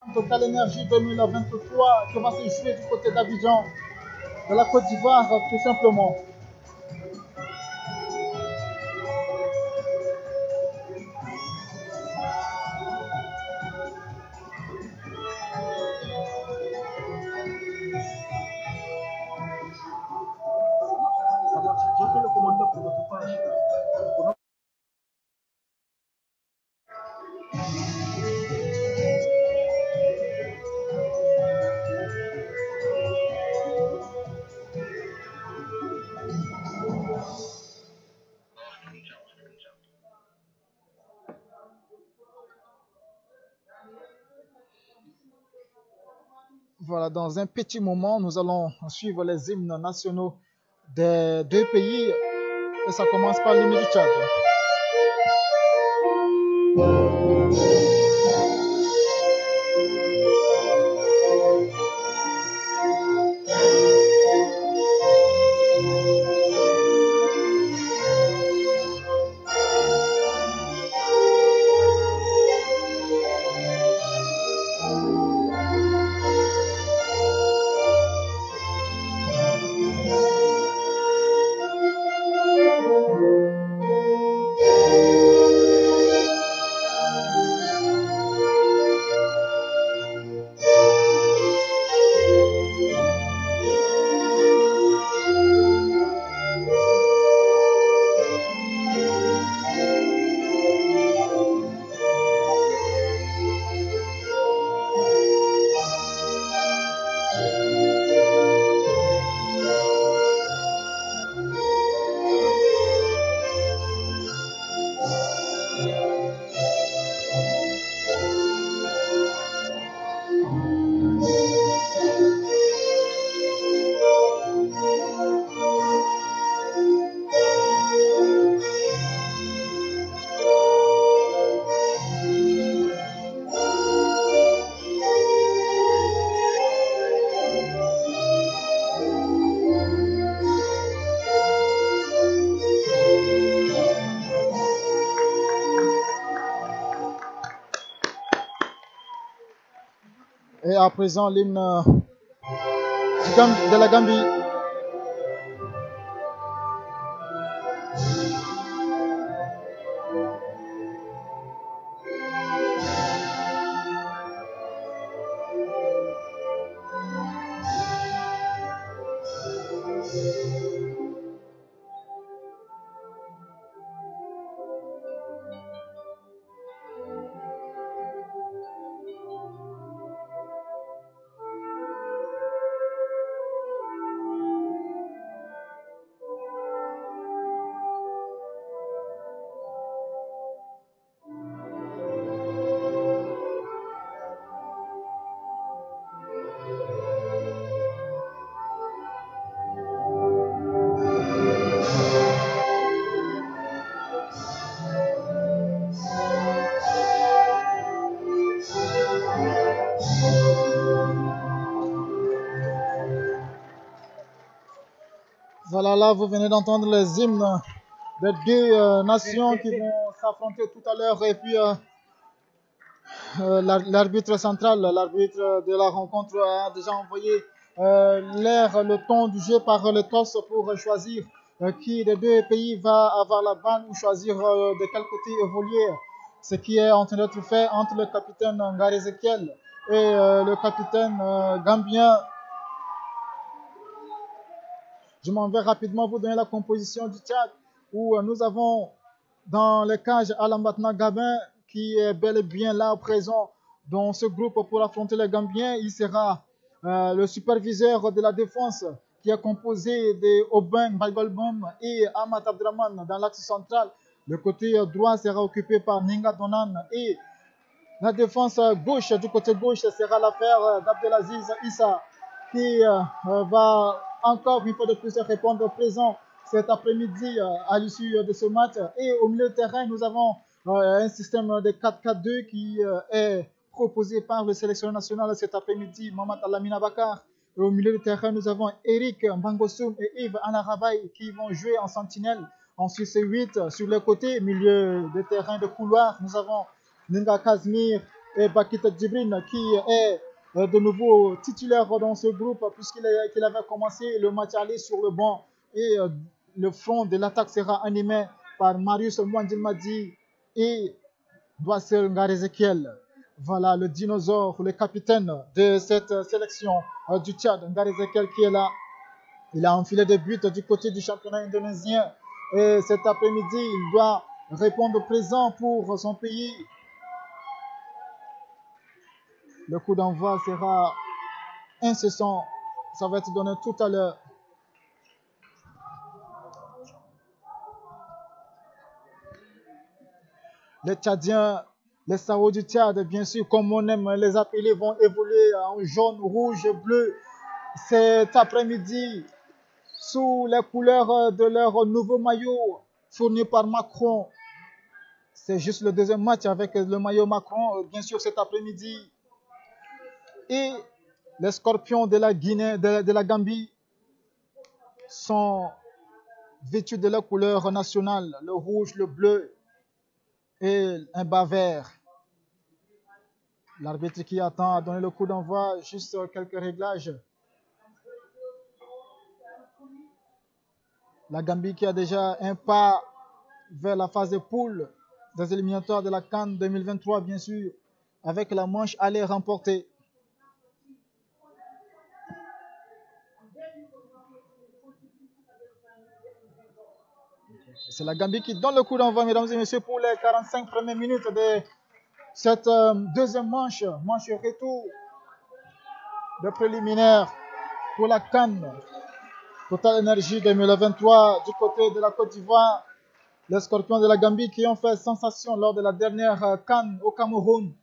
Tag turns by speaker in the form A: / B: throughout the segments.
A: Total Énergie 2023 qui va se jouer du côté d'Abidjan, de la Côte d'Ivoire, tout simplement.
B: J'ai fait le commentaire pour votre page.
A: Voilà, dans un petit moment, nous allons suivre les hymnes nationaux des deux pays. Et ça commence par l'hymne du Tchad. Et à présent, l'hymne de la Gambie. Voilà, là, vous venez d'entendre les hymnes des deux nations qui vont s'affronter tout à l'heure. Et puis, l'arbitre central, l'arbitre de la rencontre, a déjà envoyé le ton du jeu par le toss pour choisir qui des deux pays va avoir la balle ou choisir de quel côté évoluer. Ce qui est en train d'être fait entre le capitaine Ngare Ezekiel et le capitaine gambien. Je m'en vais rapidement vous donner la composition du Tchad où nous avons dans les cages Alambatna Gabin qui est bel et bien là présent dans ce groupe pour affronter les Gambiens. Il sera le superviseur de la défense qui est composé de Aubin Balgolbom et Amat Abdraman dans l'axe central. Le côté droit sera occupé par Ninga Donan et la défense gauche, du côté gauche, sera l'affaire d'Abdelaziz Issa qui va encore une fois de plus répondre présent cet après-midi à l'issue de ce match. Et au milieu de terrain, nous avons un système de 4-4-2 qui est proposé par le sélectionneur national cet après-midi, Mohamed Alamina Bakar. Et au milieu de terrain, nous avons Eric Mbangossoum et Yves Anarabaï qui vont jouer en sentinelle en 6 et 8 sur les côtés, milieu de terrain de couloir. Nous avons Ninga Kazmir et Bakit Djibril qui est de nouveau titulaire dans ce groupe puisqu'il avait commencé le match aller sur le banc et le front de l'attaque sera animé par Marius Mwandilmadi et Douassel Ngare-Ezekiel. Voilà le dinosaure, le capitaine de cette sélection du Tchad, Ngare-Ezekiel qui est là. Il a enfilé des buts du côté du championnat indonésien et cet après-midi, il doit répondre présent pour son pays. Le coup d'envoi sera incessant, ça va être donné tout à l'heure. Les Tchadiens, les Sao du Tchad, bien sûr, comme on aime les appeler, vont évoluer en jaune, rouge et bleu cet après-midi sous les couleurs de leur nouveau maillot fourni par Macron. C'est juste le deuxième match avec le maillot Macron, bien sûr, cet après-midi. Et les Scorpions de la Guinée, de la Gambie, sont vêtus de leur couleur nationale, le rouge, le bleu et un bas vert. L'arbitre qui attend a donné le coup d'envoi, juste quelques réglages. La Gambie qui a déjà un pas vers la phase de poule des éliminatoires de la CAN 2023, bien sûr, avec la manche aller remporter. C'est la Gambie qui donne le coup d'envoi, mesdames et messieurs, pour les 45 premières minutes de cette deuxième manche retour de préliminaire pour la CAN Total Énergie 2023 du côté de la Côte d'Ivoire. Les Scorpions de la Gambie qui ont fait sensation lors de la dernière CAN au Cameroun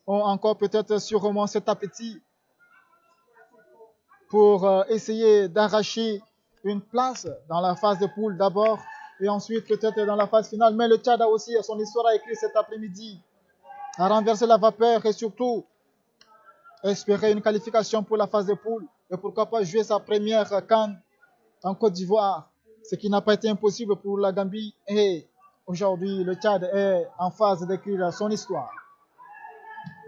A: ont encore peut-être sûrement cet appétit pour essayer d'arracher une place dans la phase de poule d'abord et ensuite peut-être dans la phase finale. Mais le Tchad a aussi son histoire à écrire cet après-midi, à renverser la vapeur et surtout espérer une qualification pour la phase de poule et pourquoi pas jouer sa première CAN en Côte d'Ivoire, ce qui n'a pas été impossible pour la Gambie. Et aujourd'hui, le Tchad est en phase d'écrire son histoire.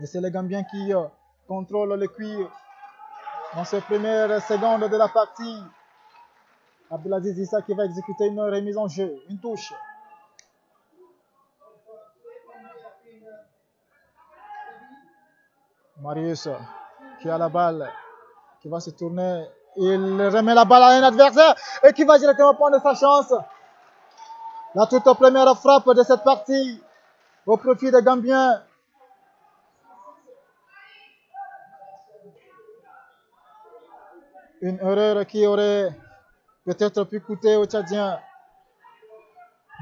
A: Et c'est les Gambiens qui contrôlent le cuir dans ces premières secondes de la partie. Abdelaziz Issa qui va exécuter une remise en jeu, une touche. Marius qui a la balle, qui va se tourner. Il remet la balle à un adversaire et qui va directement prendre sa chance. La toute première frappe de cette partie au profit des Gambiens. Une erreur qui aurait peut-être pu coûter aux Tchadiens.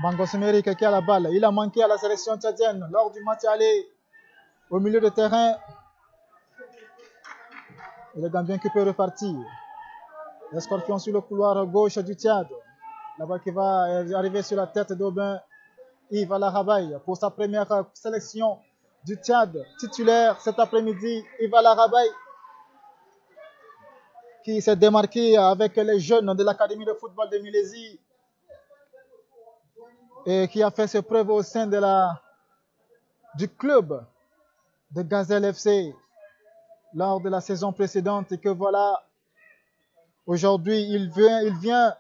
A: Bango Semerik qui a la balle. Il a manqué à la sélection tchadienne lors du match aller au milieu de terrain. Et le Gambien qui peut repartir. Les Scorpions sur le couloir gauche du Tchad. La balle qui va arriver sur la tête d'Aubin Yves Alarabaye pour sa première sélection du Tchad. Titulaire cet après-midi, Yves Alarabaye qui s'est démarqué avec les jeunes de l'Académie de football de Milésie et qui a fait ses preuves au sein du club de Gazelle FC lors de la saison précédente et que voilà, aujourd'hui il vient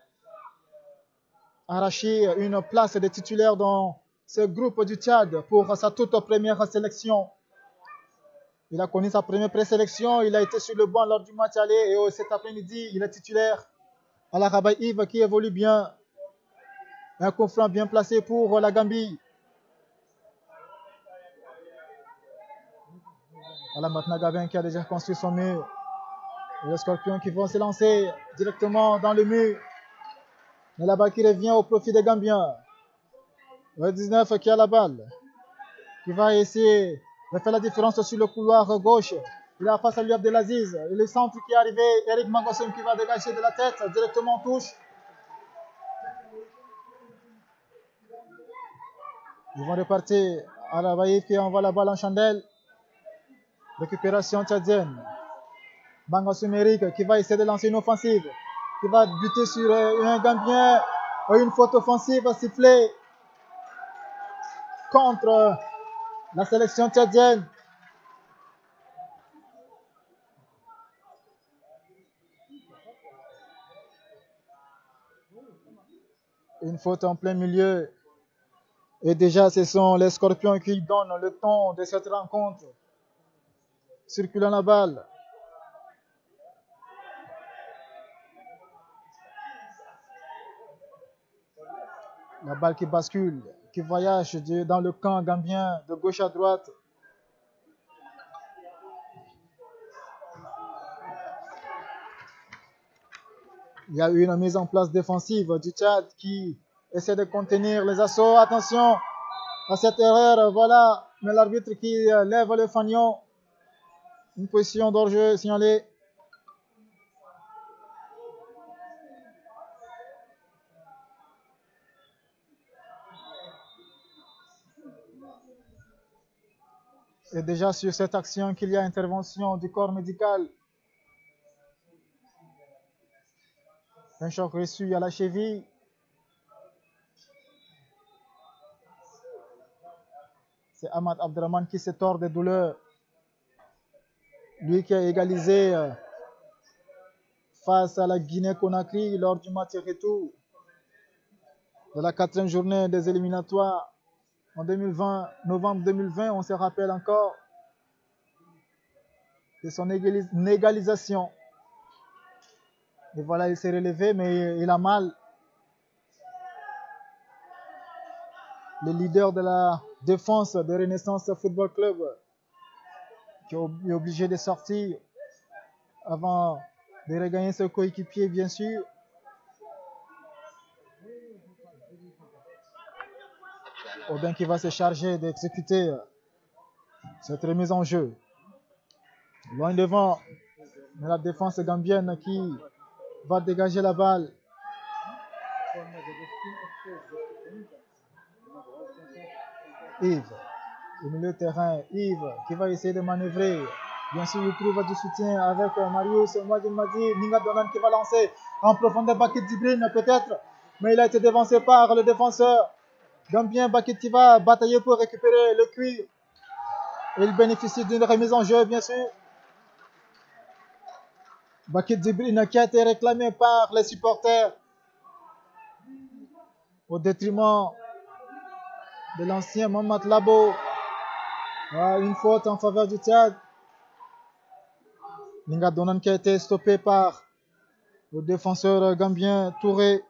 A: arracher une place de titulaire dans ce groupe du Tchad pour sa toute première sélection. Il a connu sa première présélection, il a été sur le banc lors du match aller et cet après-midi, il est titulaire. Alarabaye Yves qui évolue bien. Un coup franc bien placé pour la Gambie. Voilà maintenant Gabin qui a déjà construit son mur. Et les Scorpions qui vont se lancer directement dans le mur. Mais la balle qui revient au profit des Gambiens. Le 19 qui a la balle. Qui va essayer de faire la différence sur le couloir gauche. Il a face à lui Abdelaziz. Et le centre qui est arrivé, Eric Mangossem qui va dégager de la tête, directement en touche. Ils vont repartir. Alarabaye qui envoie la balle en chandelle. Récupération tchadienne. Mangossem Eric qui va essayer de lancer une offensive. Qui va buter sur un Gambien. Une faute offensive sifflée contre la sélection tchadienne. Une faute en plein milieu. Et déjà, ce sont les Scorpions qui donnent le ton de cette rencontre. Circulant la balle. La balle qui bascule, qui voyage dans le camp gambien de gauche à droite. Il y a eu une mise en place défensive du Tchad qui essaie de contenir les assauts. Attention à cette erreur, voilà. Mais l'arbitre qui lève le fanion. Une position d'hors-jeu signalée. Et déjà sur cette action qu'il y a intervention du corps médical. Un choc reçu à la cheville. C'est Ahmad Abdraman qui se tord de douleur. Lui qui a égalisé face à la Guinée-Conakry lors du match retour de la 4e journée des éliminatoires en 2020, novembre 2020. On se rappelle encore de son égalisation. Et voilà, il s'est relevé, mais il a mal. Le leader de la défense de Renaissance Football Club qui est obligé de sortir avant de regagner ses coéquipiers, bien sûr. Aubin qui va se charger d'exécuter cette remise en jeu. Loin devant, mais la défense gambienne qui va dégager la balle. Yves, au milieu de terrain, Yves qui va essayer de manœuvrer. Bien sûr, il trouve du soutien avec Marius Madi, Ninga Donan qui va lancer en profondeur Bakit Djibrine peut-être, mais il a été devancé par le défenseur gambien. Bakit qui va batailler pour récupérer le cuir. Et il bénéficie d'une remise en jeu, bien sûr. Bakit Djibrine qui a été réclamé par les supporters au détriment de l'ancien Mohamed Labo. Une faute en faveur du Tchad. Ninga Donan qui a été stoppé par le défenseur gambien Touré.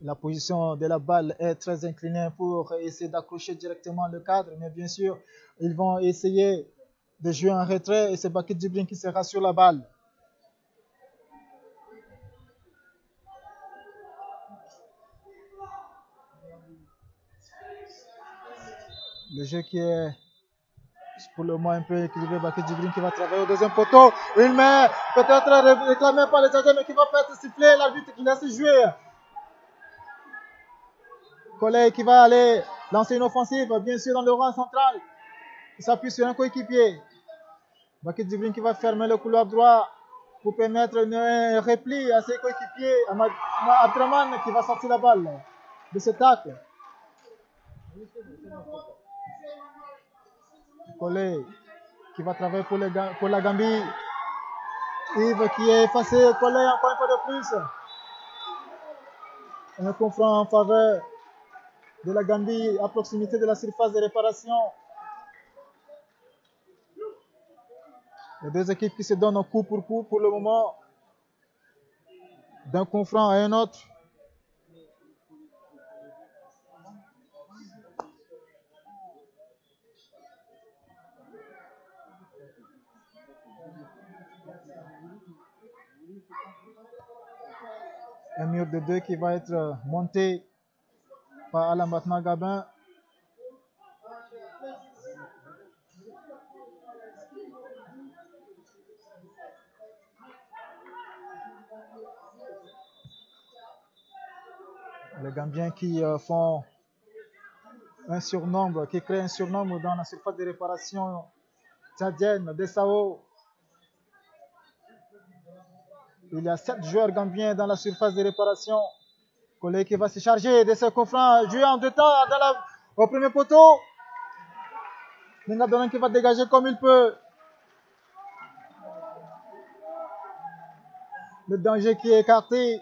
A: La position de la balle est très inclinée pour essayer d'accrocher directement le cadre, mais bien sûr, ils vont essayer de jouer en retrait et c'est Bakit Djibrine qui sera sur la balle. Le jeu qui est pour le moment un peu équilibré. Bakit Djibrine qui va travailler au deuxième poteau. Une main peut-être réclamée par les Tchadiens, mais qui va peut-être siffler. L'arbitre qui laisse jouer. Collègue qui va aller lancer une offensive, bien sûr, dans le rang central. Il s'appuie sur un coéquipier. Bakit Djibrine qui va fermer le couloir droit pour permettre un repli à ses coéquipiers. Abdraman qui va sortir la balle de ce tacle. Collègue qui va travailler pour la Gambie. Yves qui est effacé. Collègue encore une fois de plus. Un coup franc en faveur de la Gambie à proximité de la surface de réparation. Les deux équipes qui se donnent coup pour le moment. D'un coup franc à un autre. Un mur de 2 qui va être monté par Alambatna Gabin. Les Gambiens qui font un surnombre, qui créent un surnombre dans la surface de réparation tchadienne d'Essao. Il y a 7 joueurs gambiens dans la surface de réparation. Collègue qui va se charger de ce coup franc, jouer en deux temps au premier poteau. Ninga Donan qui va dégager comme il peut. Le danger qui est écarté.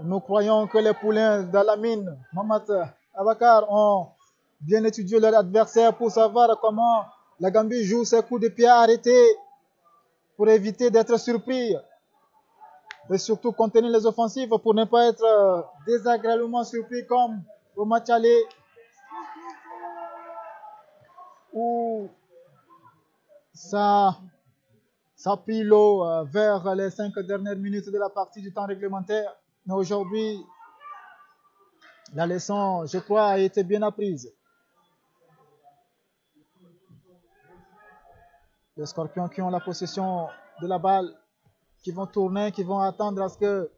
A: Nous croyons que les poulains d'Alamine, Mamad Abakar, ont bien étudié leur adversaire pour savoir comment la Gambie joue ses coups de pied arrêtés pour éviter d'être surpris et surtout contenir les offensives pour ne pas être désagréablement surpris comme au match aller où ça pile l'eau vers les 5 dernières minutes de la partie du temps réglementaire. Mais aujourd'hui, la leçon, je crois, a été bien apprise. Les Scorpions qui ont la possession de la balle, qui vont tourner, qui vont attendre à ce que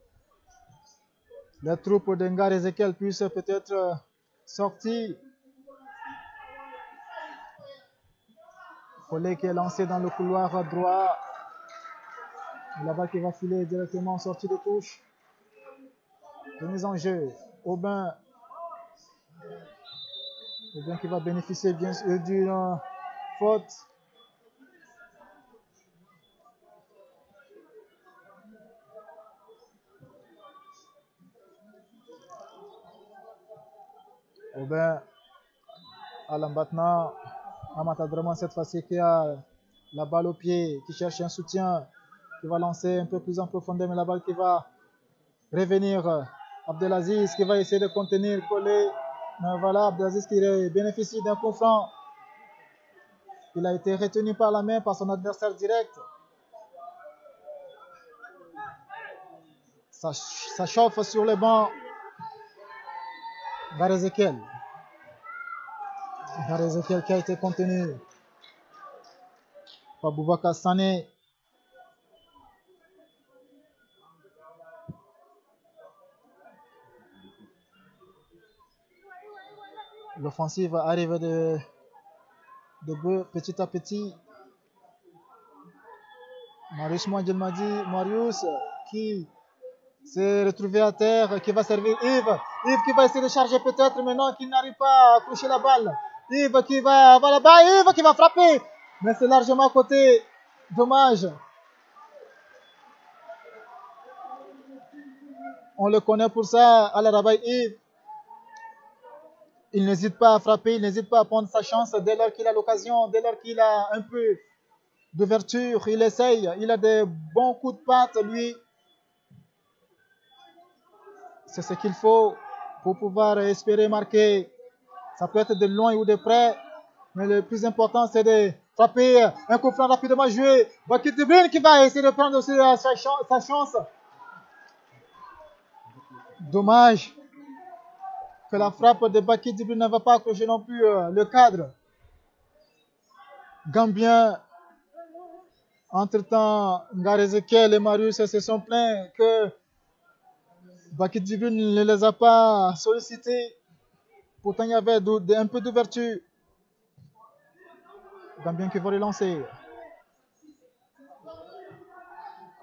A: les troupes d'Engar Ezekiel puissent peut-être sortir. Follet qui est lancé dans le couloir droit. La balle qui va filer directement en sortie de touche. De mise en jeu. Aubin. Aubin qui va bénéficier bien sûr d'une faute. Aubin. Alambatna. Amata Draman cette fois-ci qui a la balle au pied, qui cherche un soutien, qui va lancer un peu plus en profondeur, mais la balle qui va revenir. Abdelaziz qui va essayer de contenir, coller. Mais voilà, Abdelaziz qui bénéficie d'un coup franc. Il a été retenu par la main par son adversaire direct. Ça chauffe sur les bancs. Gar Ezekiel. Gar Ezekiel qui a été contenu par Boubacar Sané. L'offensive arrive de petit à petit. Marius Mouadjelmadi, Marius qui s'est retrouvé à terre, qui va servir Yves. Yves qui va essayer de charger peut-être, mais non, qui n'arrive pas à accrocher la balle. Yves qui va là-bas, Yves qui va frapper. Mais c'est largement à côté. Dommage. On le connaît pour ça, Al-Rabaï Yves. Il n'hésite pas à frapper, il n'hésite pas à prendre sa chance dès lors qu'il a l'occasion, dès lors qu'il a un peu d'ouverture, il essaye, il a des bons coups de patte, lui. C'est ce qu'il faut pour pouvoir espérer marquer. Ça peut être de loin ou de près, mais le plus important c'est de frapper un coup franc rapidement joué. Bakit Dibrine qui va essayer de prendre aussi sa chance. Dommage que la frappe de Bakit Dibrine ne va pas accrocher non plus le cadre gambien. Entre-temps, Gar Ezekiel et Marius se sont plaints que Bakit Dibrine ne les a pas sollicités. Pourtant, il y avait un peu d'ouverture. Gambien qui va relancer.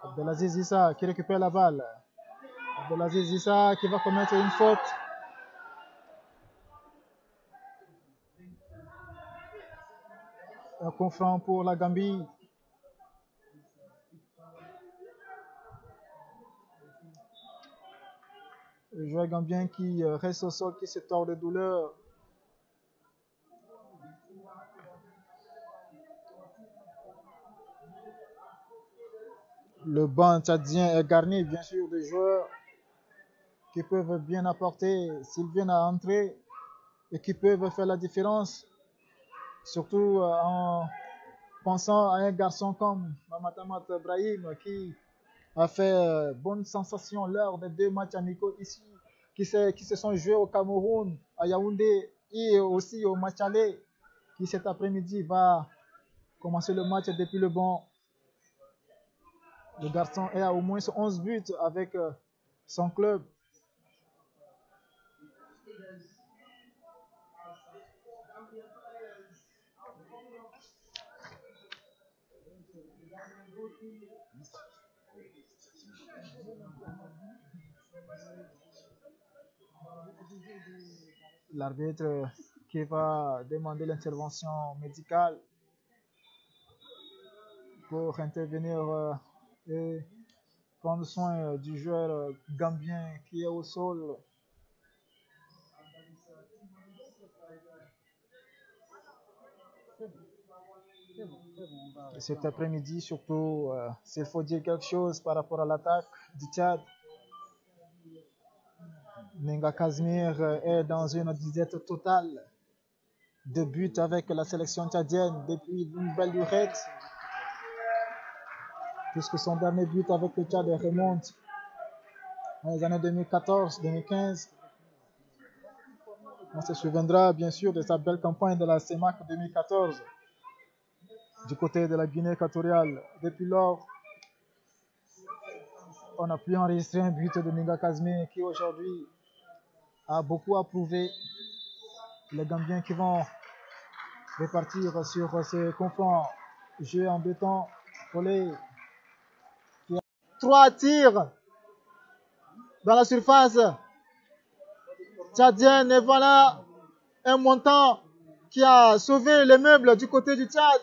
A: Abdelaziz Issa qui récupère la balle. Abdelaziz Issa qui va commettre une faute. Un coup franc pour la Gambie. Le joueur gambien qui reste au sol, qui se tord de douleur. Le banc tchadien est garni bien sûr de joueurs qui peuvent bien apporter s'ils viennent à entrer et qui peuvent faire la différence. Surtout en pensant à un garçon comme Mamatamat Brahim qui a fait bonne sensation lors des 2 matchs amicaux ici, qui se sont joués au Cameroun, à Yaoundé et aussi au match aller, qui cet après-midi va commencer le match depuis le banc. Le garçon est à au moins 11 buts avec son club. L'arbitre qui va demander l'intervention médicale. pour intervenir et prendre soin du joueur gambien qui est au sol. Cet après-midi, surtout, s'il faut dire quelque chose par rapport à l'attaque du Tchad, Nenga Kazmir est dans une disette totale de buts avec la sélection tchadienne depuis une belle durée, puisque son dernier but avec le Tchad remonte dans les années 2014-2015. On se souviendra bien sûr de sa belle campagne de la CEMAC 2014 du côté de la Guinée équatoriale. Depuis lors, on a pu enregistrer un but de Nenga Kazmir qui aujourd'hui a beaucoup approuvé les Gambiens qui vont repartir sur ces confronts. Jeu en béton collé. 3 tirs dans la surface tchadienne. Et voilà un montant qui a sauvé les meubles du côté du Tchad.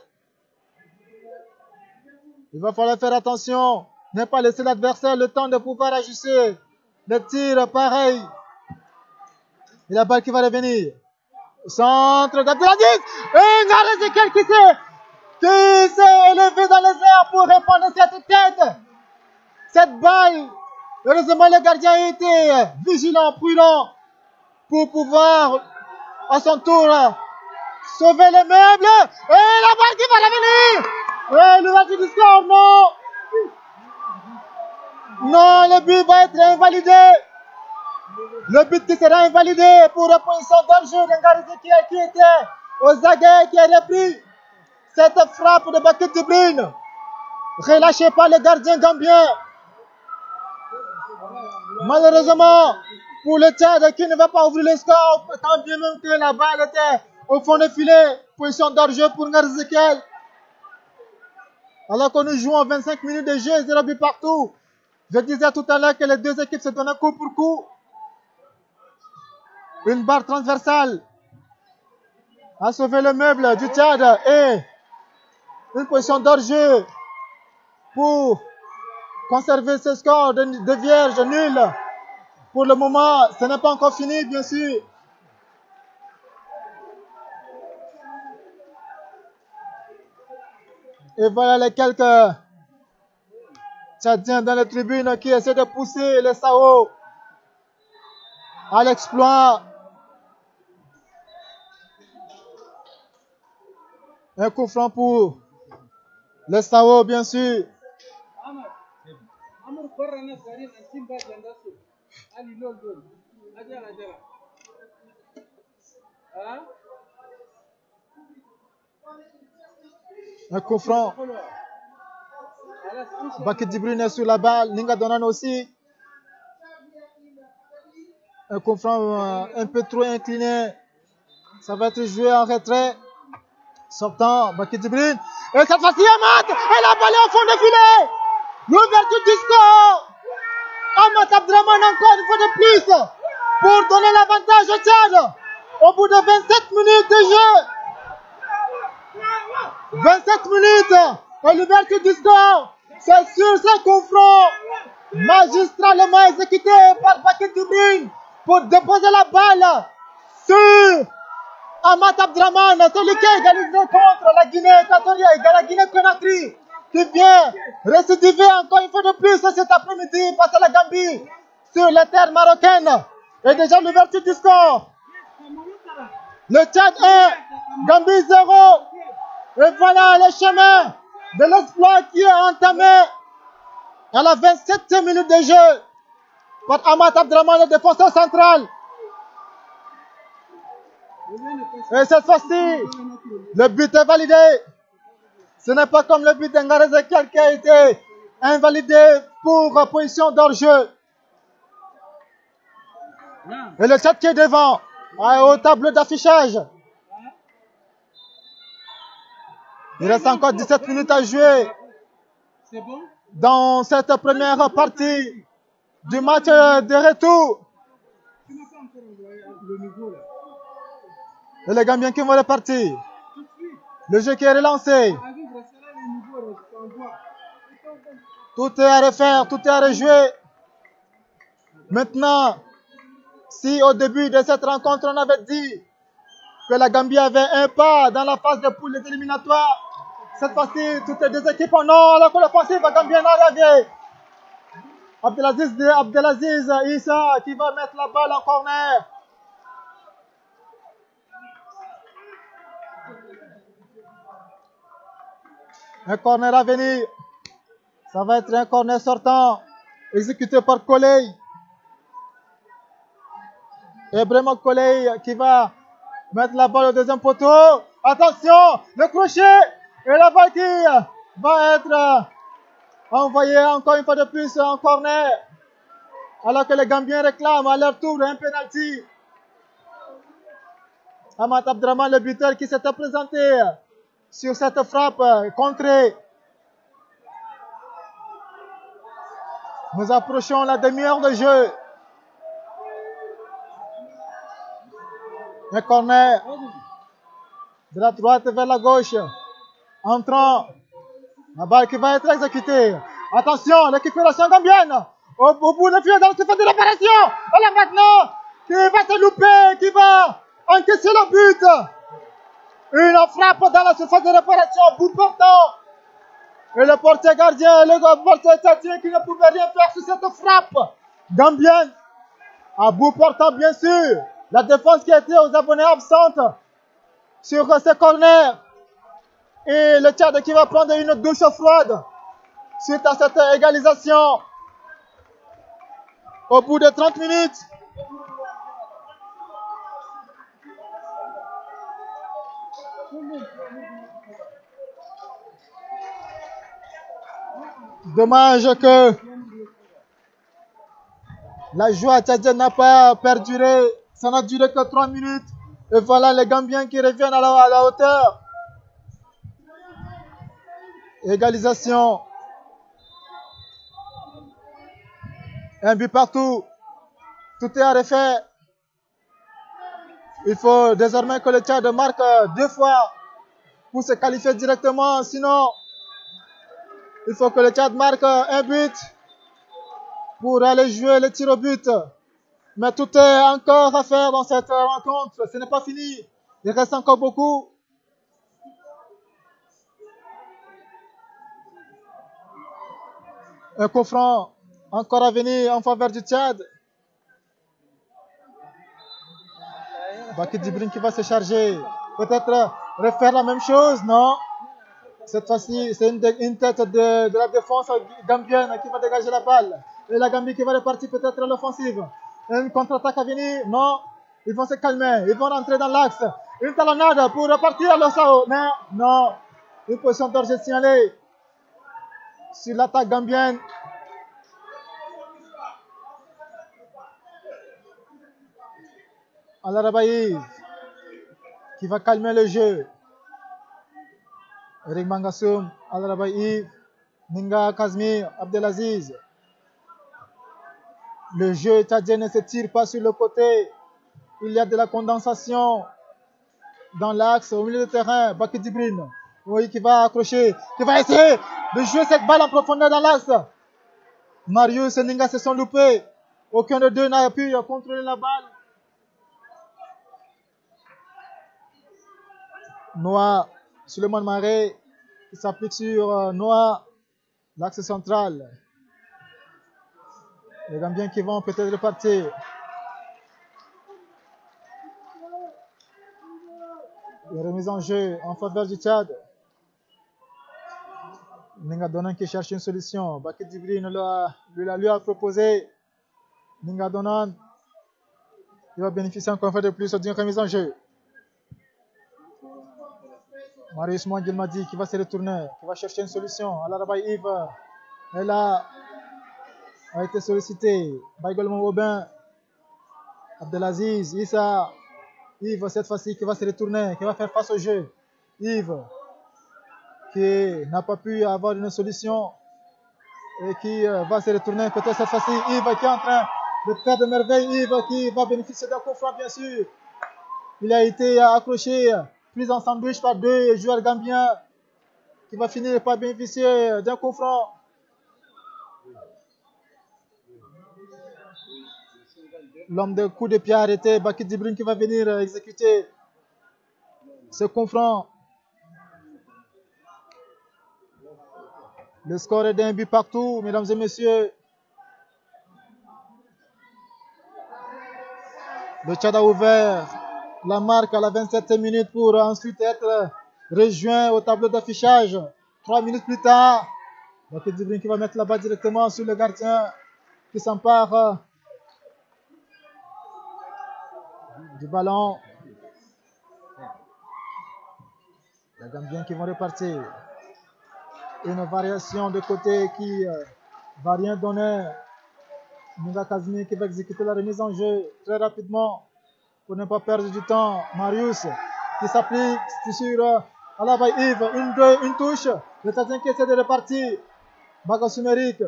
A: Il va falloir faire attention, ne pas laisser l'adversaire le temps de pouvoir ajuster. Le tir pareil. Et la balle qui va revenir. Centre d'Abdelaziz. Et Ngare Ezekiel qui s'est élevé dans les airs pour répondre à cette tête. Cette balle. Heureusement, le gardien a été vigilant, prudent pour pouvoir à son tour sauver les meubles. Et la balle qui va revenir. Et l'ouverture du score, non. Non, le but va être invalidé. Le but qui sera invalidé pour la position d'hors-jeu de Ngare Ezekiel qui était aux aguets, qui a repris cette frappe de Bakit Djibril, relâchée par le gardien gambien. Malheureusement, pour le Tchad qui ne va pas ouvrir le score, tant bien même que la balle était au fond du filet, position d'hors-jeu pour Ngare Ezekiel. Alors que nous jouons 25 minutes de jeu, 0 but partout. Je disais tout à l'heure que les deux équipes se donnaient coup pour coup. Une barre transversale a sauvé le meuble du Tchad et une position d'hors-jeu pour conserver ce score de vierge nul. Pour le moment, ce n'est pas encore fini, bien sûr. Et voilà les quelques Tchadiens dans les tribunes qui essaient de pousser les Sao à l'exploit. Un coup franc pour les Sao, bien sûr. Un coup franc. Bakit Djibril est sur la balle. Ninga Donan aussi. Un coup franc un peu trop incliné. Ça va être joué en retrait. Sortant, Bakit Djibril. Et cette fois-ci, Amat. Et la balle est au fond du filet. L'ouverture du score. Amat Abdraman encore une fois de plus. Pour donner l'avantage au Tchad. Au bout de 27 minutes de jeu. 27 minutes. Et l'ouverture du score. C'est sur ce confront magistralement exécuté par Bakit Djibril pour déposer la balle sur Amat Abdraman, celui qui a égalisé contre la Guinée équatoriale, la Guinée-Conakry, qui vient récidiver encore une fois de plus cet après-midi face à la Gambie sur la terre marocaine. Et déjà l'ouverture du score. Le Tchad 1, Gambie 0. Et voilà le chemin de l'exploit qui est entamé à la 27e minute de jeu par Amat Abdraman, le défenseur central. Et cette fois-ci, le but est validé. Ce n'est pas comme le but d'Ngare Ezekiel qui a été invalidé pour position d'hors-jeu. Et le Tchad qui est devant, au tableau d'affichage. Il reste encore 17 minutes à jouer dans cette première partie du match de retour. Et les Gambiens qui vont repartir. Le jeu qui est relancé. Tout est à refaire, tout est à rejouer. Maintenant, si au début de cette rencontre, on avait dit que la Gambie avait un pas dans la phase de poule des éliminatoires, cette fois-ci, toutes les deux équipes en ont, alors que l'offensive gambienne a arrivé. Abdelaziz Issa qui va mettre la balle en corner. Un corner à venir. Ça va être un corner sortant, exécuté par Kolei. Et vraiment Kolei qui va mettre la balle au deuxième poteau. Attention, le crochet et la balle qui va être envoyée encore une fois de plus en corner. Alors que les Gambiens réclament à leur tour un penalty. Ahmad Abdraman, le buteur qui s'était présenté sur cette frappe contrée. Nous approchons la demi-heure de jeu. Un corner de la droite vers la gauche. Entrant. La balle qui va être exécutée. Attention, l'équipiration gambienne. Au bout de fil dans le de l'opération. Alors maintenant, qui va se louper, qui va encaisser le but. Une frappe dans la surface de réparation, bout portant. Et le portier gardien, le portier tchadien qui ne pouvait rien faire sur cette frappe gambienne. À bout portant, bien sûr. La défense qui était aux abonnés absente sur ce corner. Et le Tchad qui va prendre une douche froide suite à cette égalisation. Au bout de 30 minutes. Dommage que la joie tchadienne n'a pas perduré. Ça n'a duré que 3 minutes. Et voilà les Gambiens qui reviennent à la hauteur. Égalisation. Un but partout. Tout est à refaire. Il faut désormais que le Tchad marque 2 fois pour se qualifier directement. Sinon, il faut que le Tchad marque un but pour aller jouer le tir au but. Mais tout est encore à faire dans cette rencontre. Ce n'est pas fini. Il reste encore beaucoup. Un coup franc encore à venir en faveur du Tchad. Bakit Djibril qui va se charger. Peut-être refaire la même chose, non? Cette fois-ci, c'est une tête de la défense gambienne qui va dégager la balle. Et la Gambie qui va repartir peut-être à l'offensive. Une contre-attaque à venir, non? Ils vont se calmer, ils vont rentrer dans l'axe. Une talonnade pour repartir à l'Ossao. Mais non, une position d'orge signalée sur l'attaque gambienne. Al-Arabaï qui va calmer le jeu. Eric Mangassoum, Al-Arabaï, Ninga Kazmir, Abdelaziz. Le jeu tchadien ne se tire pas sur le côté. Il y a de la condensation dans l'axe, au milieu du terrain. Bakit Djibril, oui, qui va accrocher, qui va essayer de jouer cette balle en profondeur dans l'axe. Marius et Ninga se sont loupés. Aucun de deux n'a pu contrôler la balle. Noah, Suleiman Maré, qui s'applique sur Noah, l'axe central. Les Gambiens qui vont peut-être repartir. La remise en jeu en faveur du Tchad. Ninga Donan qui cherche une solution. Bakit Djibril lui a proposé. Ninga Donan, il va bénéficier encore une fois de plus d'une remise en jeu. Marius Mouangilmadi qui va se retourner, qui va chercher une solution. Al-Arabaï Yves, elle a été sollicitée. Baïgol Robin, Abdelaziz, Issa, Yves cette fois-ci qui va se retourner, qui va faire face au jeu. Yves qui n'a pas pu avoir une solution et qui va se retourner peut-être cette fois-ci. Yves qui est en train de faire de merveilles. Yves qui va bénéficier d'un coup franc bien sûr. Il a été accroché, pris en sandwich par deux joueurs gambiens. qui va finir par bénéficier d'un coup franc. L'homme de coup de pied arrêté, Baki Djibril qui va venir exécuter ce coup franc. Le score est d'un but partout, mesdames et messieurs. Le Tchad a ouvert la marque à la 27e minute pour ensuite être rejoint au tableau d'affichage. 3 minutes plus tard, Baki Djibril qui va mettre la balle directement sur le gardien qui s'empare du ballon. Les Gambiens qui vont repartir. Une variation de côté qui va rien donner. Ninga Kazmi qui va exécuter la remise en jeu très rapidement pour ne pas perdre du temps. Marius qui s'applique sur Alaba Yves. Une touche. Le Tadien qui essaie de repartir. Bagasumeric.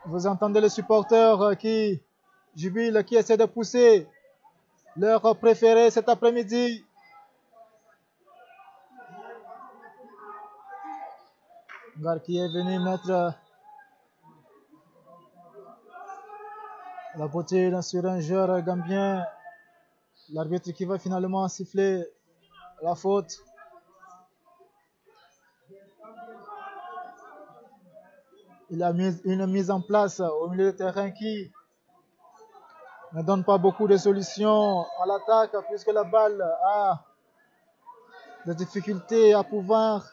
A: Vous entendez les supporters qui jubilent, qui essaient de pousser leur préféré cet après-midi. Gar qui est venu mettre la beauté sur un joueur gambien. L'arbitre qui va finalement siffler la faute. Il a mis une mise en place au milieu de terrain qui ne donne pas beaucoup de solutions à l'attaque puisque la balle a des difficultés à pouvoir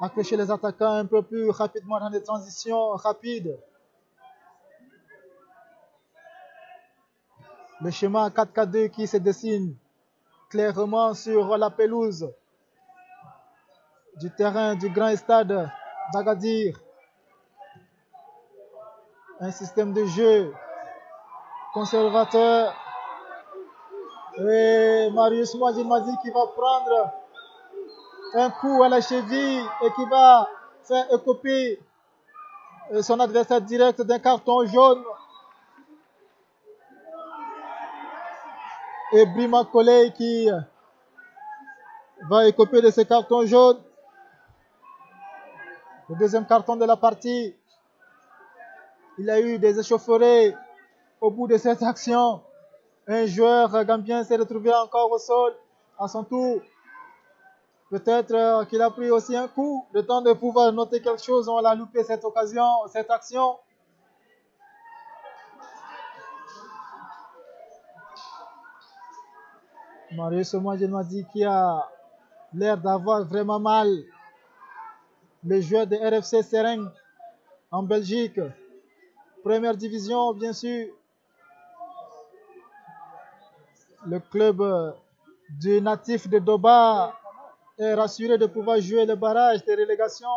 A: accrocher les attaquants un peu plus rapidement dans des transitions rapides. Le schéma 4-4-2 qui se dessine clairement sur la pelouse du terrain du grand stade d'Agadir. Un système de jeu conservateur. Et Marius Mouadjilmazi qui va prendre un coup à la cheville et qui va faire écoper son adversaire direct d'un carton jaune. Et Brima Kolei qui va écoper de ce carton jaune. Le deuxième carton de la partie. Il a eu des échauffourées au bout de cette action. Un joueur gambien s'est retrouvé encore au sol à son tour. Peut-être qu'il a pris aussi un coup. Le temps de pouvoir noter quelque chose, on a loupé cette occasion, cette action. Marius Mouadjilmazi qui a l'air d'avoir vraiment mal. Les joueurs de RFC Sereng en Belgique. Première division, bien sûr. Le club du natif de Doba est rassuré de pouvoir jouer le barrage de relégation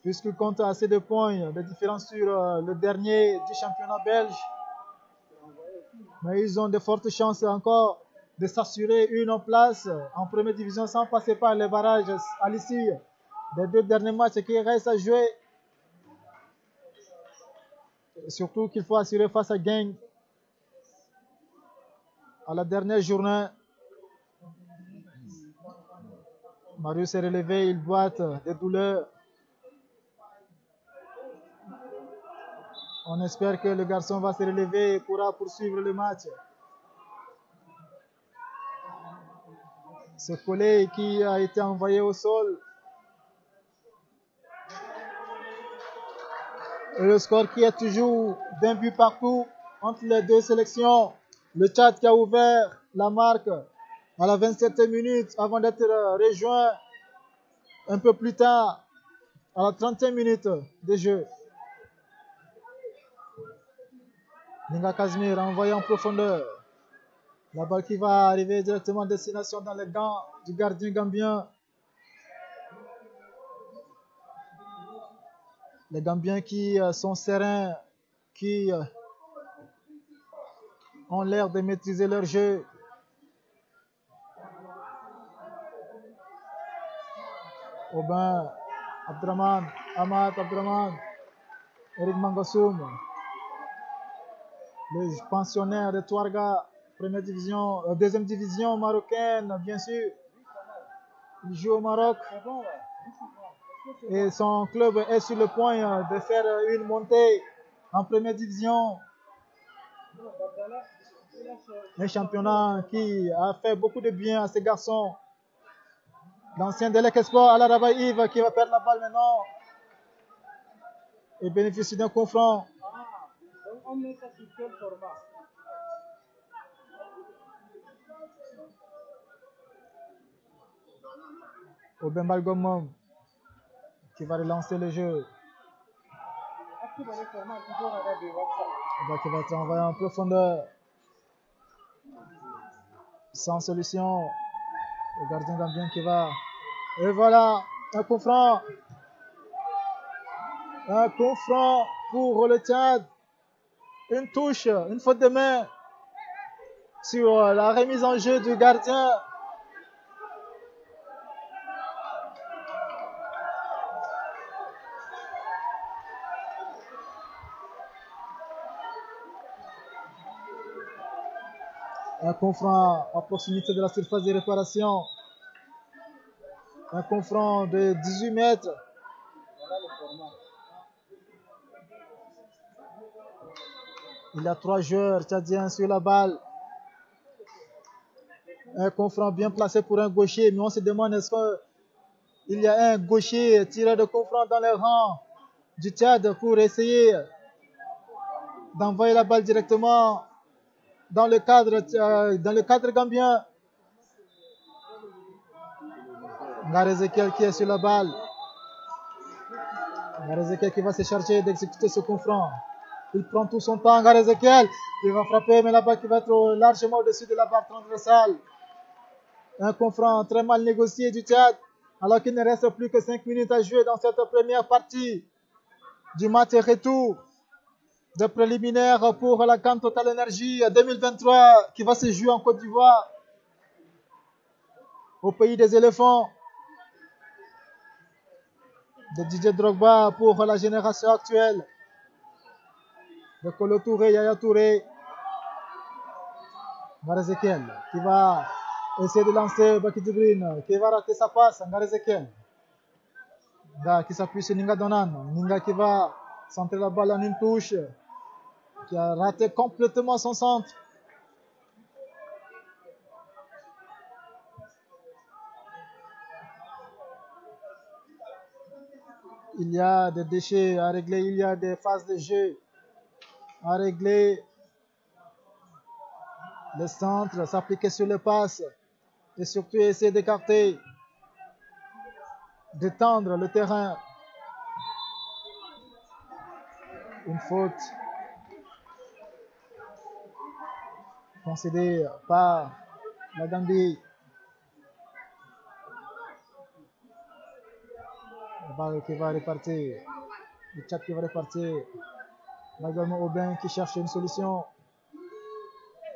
A: puisqu'il compte assez de points de différence sur le dernier du championnat belge. Mais ils ont de fortes chances encore de s'assurer une place en première division sans passer par les barrages à l'issue des 2 derniers matchs qui restent à jouer. Surtout qu'il faut assurer face à Genk à la dernière journée. Marius est relevé, il boite des douleurs. On espère que le garçon va se relever et pourra poursuivre le match. Ce collègue qui a été envoyé au sol. Et le score qui est toujours d'un but partout entre les deux sélections. Le Tchad qui a ouvert la marque à la 27e minute avant d'être rejoint un peu plus tard à la 30e minute de jeu. Ninga Kazmi envoyé en profondeur. La balle qui va arriver directement à destination dans les gants du gardien gambien. Les Gambiens qui sont sereins, qui ont l'air de maîtriser leur jeu. Aubin, Abdraman, Ahmad Abdraman, Eric Mangassoum, le pensionnaire de Touarga, première division, deuxième division marocaine, bien sûr. Il joue au Maroc. Et son club est sur le point de faire une montée en première division. Un championnat qui a fait beaucoup de bien à ces garçons. L'ancien Delec Espoir, Alaraba Yves, qui va perdre la balle maintenant et bénéficie d'un coup franc. Aubin Balgomom qui va relancer le jeu. Qui va être envoyé en profondeur. Sans solution. Le gardien gambien qui va. Et voilà, un coup franc. Un coup franc pour le Tchad. Une touche, une faute de main sur la remise en jeu du gardien. Un coup franc à proximité de la surface de réparation. Un coup franc de 18 mètres. Il y a 3 joueurs tchadiens sur la balle. Un coup franc bien placé pour un gaucher. Mais on se demande est-ce qu'il y a un gaucher tireur de coup franc dans les rangs du Tchad pour essayer d'envoyer la balle directement dans le cadre gambien. Ngar Ezekiel qui est sur la balle. Ngar Ezekiel qui va se charger d'exécuter ce coup franc. Il prend tout son temps, Ngar Ezekiel. Il va frapper, mais la balle qui va être largement au-dessus de la barre transversale. Un coup franc très mal négocié du Tchad, alors qu'il ne reste plus que 5 minutes à jouer dans cette première partie du match retour de préliminaire pour la CAN Total Energy 2023 qui va se jouer en Côte d'Ivoire, au pays des éléphants. De Didier Drogba pour la génération actuelle. De Kolo Touré, Yaya Touré. Ngar Ezekiel qui va essayer de lancer Baki Djibrine, qui va rater sa passe. Ngar Ezekiel qui s'appuie sur Ninga Donan. Ninga qui va centrer la balle en une touche, qui a raté complètement son centre. Il y a des déchets à régler, il y a des phases de jeu à régler. Le centre, s'appliquer sur le passe et surtout essayer d'écarter, d'étendre le terrain. Une faute concédée par la Gambie. La balle qui va repartir. Le Tchad qui va repartir. Là également Aubin qui cherche une solution.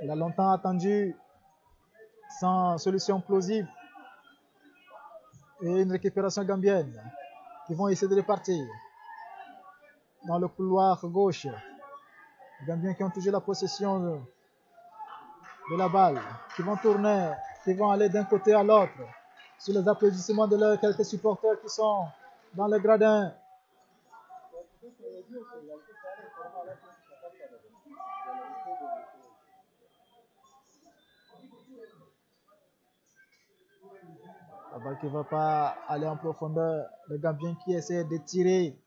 A: Il a longtemps attendu sans solution plausible. Et une récupération gambienne qui vont essayer de repartir dans le couloir gauche. Les Gambiens qui ont toujours la possession de la balle, qui vont tourner, qui vont aller d'un côté à l'autre, sous les applaudissements de leurs quelques supporters qui sont dans le gradin. La balle qui ne va pas aller en profondeur. Les Gambiens qui essaient de tirer.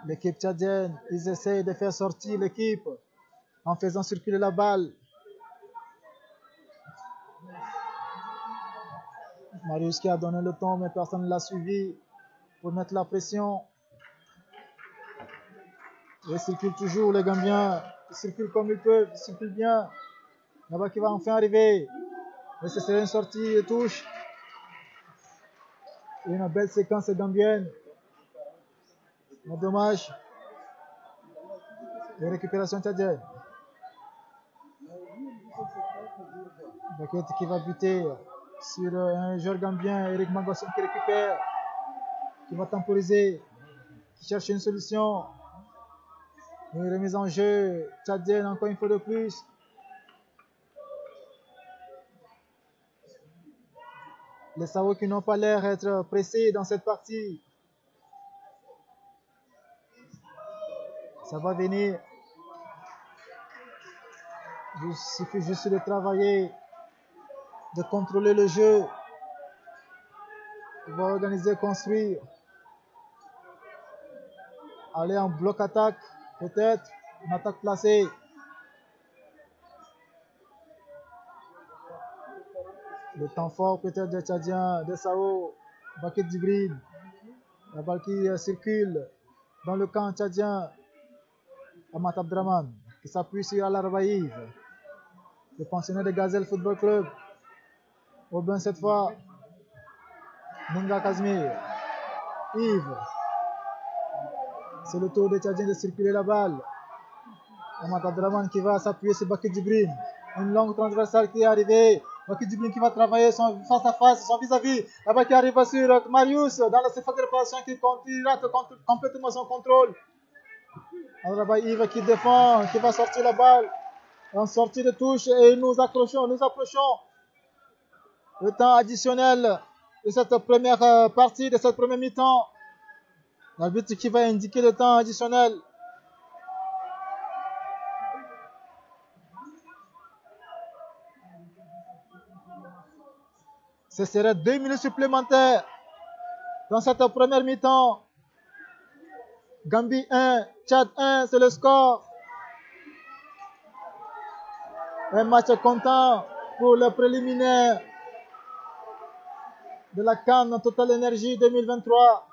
A: L'équipe tchadienne, ils essaient de faire sortir l'équipe en faisant circuler la balle. Marius qui a donné le temps, mais personne ne l'a suivi pour mettre la pression. Ils circulent toujours, les Gambiens. Ils circulent comme ils peuvent, ils circulent bien. Là-bas qui va enfin arriver. Et ce serait une sortie de touche. Une belle séquence gambienne. Mais dommage. De récupération tchadienne. Baquette qui va buter sur un joueur gambien, Eric Mangosson qui récupère, qui va temporiser, qui cherche une solution. Une remise en jeu tchadienne encore une fois de plus. Les Sao qui n'ont pas l'air d'être pressés dans cette partie. Ça va venir. Il suffit juste de travailler, de contrôler le jeu. On va organiser, construire. Aller en bloc attaque, peut-être. Une attaque placée. Le temps fort peut-être des Tchadiens, des Sao. Bakit Djibril. La balle qui circule dans le camp tchadien. Amat Abdraman qui s'appuie sur Al-Arbaïv. Le pensionnaire de Gazelle Football Club. Aubin cette fois. Ninga Kazmir. Yves. C'est le tour des Tchadiens de circuler la balle. Amat Abdraman qui va s'appuyer sur Bakit Djibril. Une longue transversale qui est arrivée. Bakit Djibril qui va travailler son face à face, son vis-à-vis. La balle qui arrive sur Marius dans la surface de réparation qui rate complètement son contrôle. Alors là-bas, Yves qui défend, qui va sortir la balle en sortie de touche et nous approchons le temps additionnel de cette première partie, de cette première mi-temps. L'arbitre qui va indiquer le temps additionnel. Ce serait 2 minutes supplémentaires dans cette première mi-temps. Gambie 1, Tchad 1, c'est le score. Un match content pour le préliminaire de la CAN Total Energy 2023.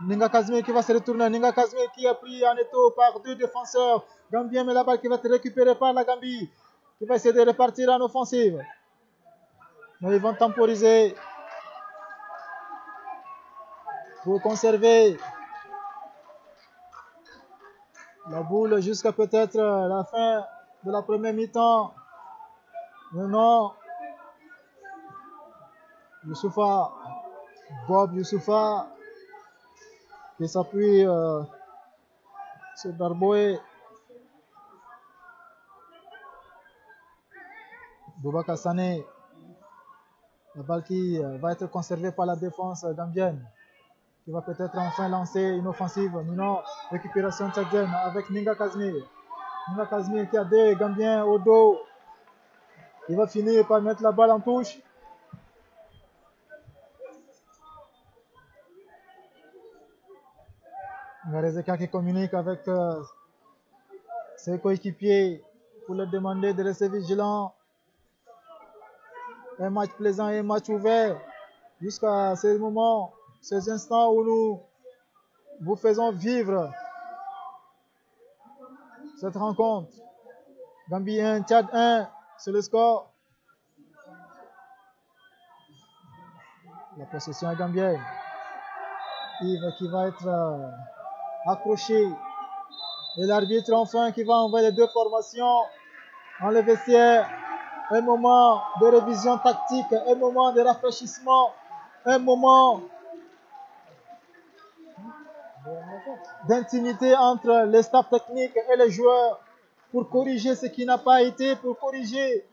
A: Ninga Kazmir qui va se retourner. Ninga Kazmir qui est pris en étau par 2 défenseurs. Gambien, mais la balle qui va être récupérée par la Gambie. Qui va essayer de repartir en offensive. Mais ils vont temporiser pour conserver la boule jusqu'à peut-être la fin de la première mi-temps. Maintenant, Youssoufa, Bob Youssoufa, qui s'appuie sur Darboé. Boubacar Sané. La balle qui va être conservée par la défense gambienne. Qui va peut-être enfin lancer une offensive. Non, récupération tchadienne avec Ninga Kazmir. Ninga Kazmir qui a 2 Gambiens au dos. Il va finir par mettre la balle en touche. Ngarezeka qui communique avec ses coéquipiers pour leur demander de rester vigilants. Un match plaisant et un match ouvert jusqu'à ce moment, ces instants où nous vous faisons vivre cette rencontre. Gambie 1, Tchad 1, c'est le score. La possession est gambienne. Yves qui va être accroché. Et l'arbitre enfin qui va envoyer les 2 formations dans le vestiaire. Un moment de révision tactique, un moment de rafraîchissement, un moment d'intimité entre les staffs techniques et les joueurs pour corriger ce qui n'a pas été, pour corriger